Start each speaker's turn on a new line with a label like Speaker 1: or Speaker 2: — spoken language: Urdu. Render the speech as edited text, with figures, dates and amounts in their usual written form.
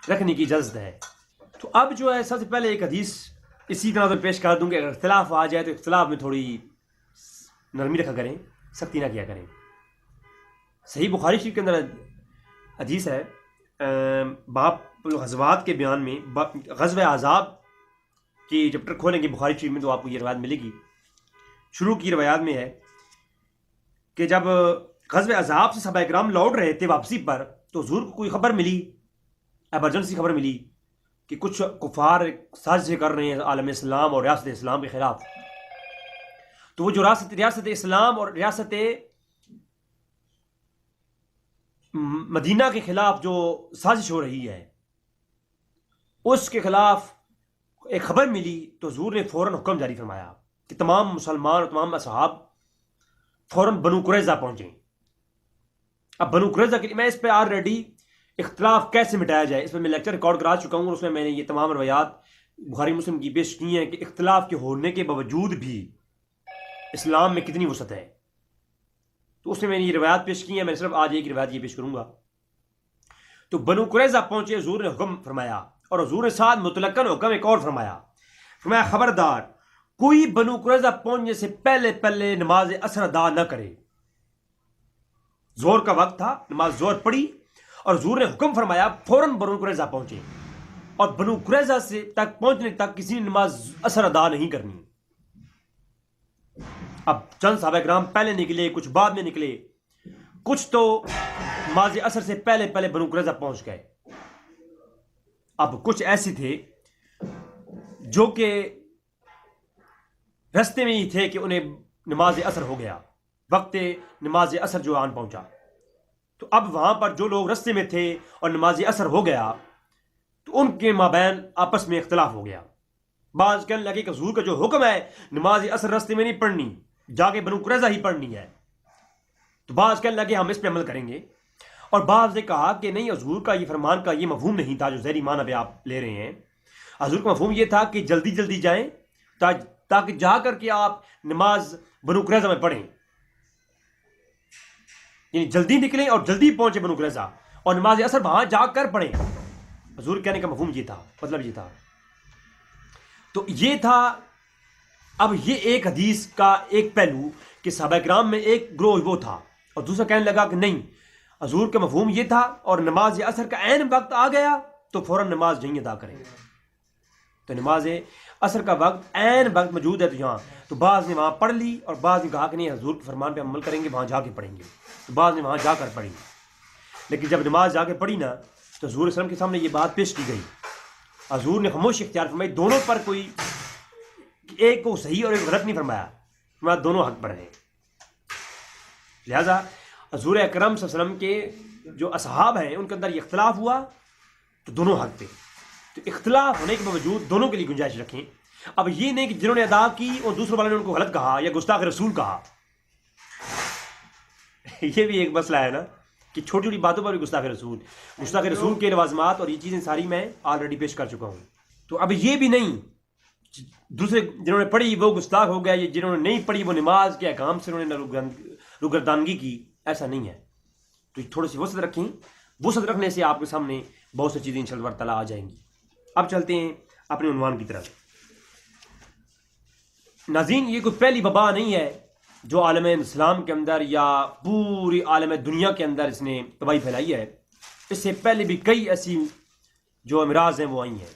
Speaker 1: رکھنے کی اجازت ہے۔ تو اب جو ہے سب سے پہلے ایک حدیث اسی طرح سے پیش کر دوں کہ اگر اختلاف آ جائے تو اختلاف میں تھوڑی نرمی رکھا کریں، سختی نہ کیا کریں۔ صحیح بخاری شریف کے اندر حدیث ہے، باپ غزوات کے بیان میں غزوہ احزاب کی چیپٹر کھولیں گے بخاری شریف میں تو آپ کو یہ روایت ملے گی۔ شروع کی روایات میں ہے کہ جب غزوہ احزاب سے صحابہ کرام لوٹ رہے تھے واپسی پر تو حضور کو کوئی خبر ملی، ایمرجنسی خبر ملی کہ کچھ کفار سازشیں کر رہے ہیں عالم اسلام اور ریاست اسلام کے خلاف۔ تو وہ جو ریاست اسلام اور ریاست مدینہ کے خلاف جو سازش ہو رہی ہے اس کے خلاف ایک خبر ملی تو حضور نے فوراً حکم جاری فرمایا کہ تمام مسلمان اور تمام اصحاب فوراً بنو قریظہ پہنچیں۔ اب بنو قریظہ کے لیے میں اس پہ آلریڈی اختلاف کیسے مٹایا جائے اس پہ میں لیکچر ریکارڈ کرا چکا ہوں، اور اس میں نے یہ تمام روایات بخاری مسلم کی پیش کی ہیں کہ اختلاف کے ہونے کے باوجود بھی اسلام میں کتنی وسعت ہے۔ تو اس میں نے یہ روایات پیش کی ہیں، میں صرف آج ایک روایت یہ پیش کروں گا۔ تو بنو قریظہ پہنچے، حضور نے حکم فرمایا، اور حضور نے ساتھ مطلقاً حکم ایک اور فرمایا، خبردار کوئی بنو قریظہ پہنچنے سے پہلے نماز عصر ادا نہ کرے۔ زور کا وقت تھا، نماز زور پڑی اور حضور نے حکم فرمایا فوراً بنو قریظہ پہنچے، اور بنو قریظہ سے تک پہنچنے تک کسی نے نماز عصر ادا نہیں کرنی۔ اب چند صحابہ کرام پہلے نکلے، کچھ بعد میں نکلے، کچھ تو نماز عصر سے پہلے بنو قریظہ پہنچ گئے۔ اب کچھ ایسے تھے جو کہ رستے میں ہی تھے کہ انہیں نماز عصر ہو گیا، وقت نماز عصر جو آن پہنچا۔ تو اب وہاں پر جو لوگ رستے میں تھے اور نماز عصر ہو گیا تو ان کے مابین آپس میں اختلاف ہو گیا۔ بعض کہنے لگے کہ حضور کا جو حکم ہے نماز عصر رستے میں نہیں پڑھنی، جا کے بنو قریظہ ہی پڑھنی ہے، تو بعض کہنے لگے ہم اس پہ عمل کریں گے، اور بعض نے کہا کہ نہیں، حضور کا یہ فرمان کا یہ مفہوم نہیں تھا جو ظاہری معنی پہ آپ لے رہے ہیں۔ حضور کا مفہوم یہ تھا کہ جلدی جائیں تاکہ جا کر کے آپ نماز بنو قریظہ میں پڑھیں، یعنی جلدی نکلیں اور جلدی پہنچے بنو قریظہ اور نماز عصر وہاں جا کر پڑھیں۔ حضور کہنے کا مفہوم یہ تھا، مطلب یہ تھا۔ تو یہ تھا۔ اب یہ ایک حدیث کا ایک پہلو کہ صحابہ کرام میں ایک گروہ وہ تھا، اور دوسرا کہنے لگا کہ نہیں، حضور کا مفہوم یہ تھا اور نماز عصر کا عین وقت آ گیا تو فوراً نماز نہیں ادا کریں۔ تو نماز عصر کا وقت عین وقت موجود ہے تو یہاں، تو بعض نے وہاں پڑھ لی اور بعض نے کہا کہ نہیں، حضور کے فرمان پہ عمل کریں گے، وہاں جا کے پڑھیں گے، تو بعض نے وہاں جا کر پڑھی۔ لیکن جب نماز جا کے پڑھی نا تو حضور وسلم کے سامنے یہ بات پیش کی گئی، حضور نے خاموشی اختیار فرمائی، دونوں پر کوئی ایک کو صحیح اور ایک غلط نہیں فرمایا، دونوں حق پر ہیں۔ لہذا حضور اکرم صلی اللہ علیہ وسلم کے جو اصحاب ہیں ان کے اندر یہ اختلاف ہوا تو دونوں حق پہ، تو اختلاف ہونے کے باوجود دونوں کے لیے گنجائش رکھیں۔ اب یہ نہیں کہ جنہوں نے ادا کی اور دوسرے والے نے ان کو غلط کہا یا گستاخ رسول کہا، یہ بھی ایک مسئلہ ہے نا کہ چھوٹی چھوٹی باتوں پر بھی گستاخ رسول کے لوازمات اور یہ چیزیں ساری میں آلریڈی پیش کر چکا ہوں۔ تو اب یہ بھی نہیں دوسرے جنہوں نے پڑھی وہ گستاخ ہو گیا، یہ جنہوں نے نہیں پڑھی وہ نماز کے احکام سے انہوں نے روگردانگی کی، ایسا نہیں ہے۔ تو تھوڑی سی وسعت رکھیں، وسعت رکھنے سے آپ کے سامنے بہت سی چیزیں انشاءاللہ تعالیٰ آ جائیں گی۔ اب چلتے ہیں اپنے عنوان کی طرف۔ ناظرین، یہ کوئی پہلی وبا نہیں ہے جو عالم اسلام کے اندر یا پوری عالم دنیا کے اندر اس نے تباہی پھیلائی ہے۔ اس سے پہلے بھی کئی ایسی جو امراض ہیں وہ آئی ہیں۔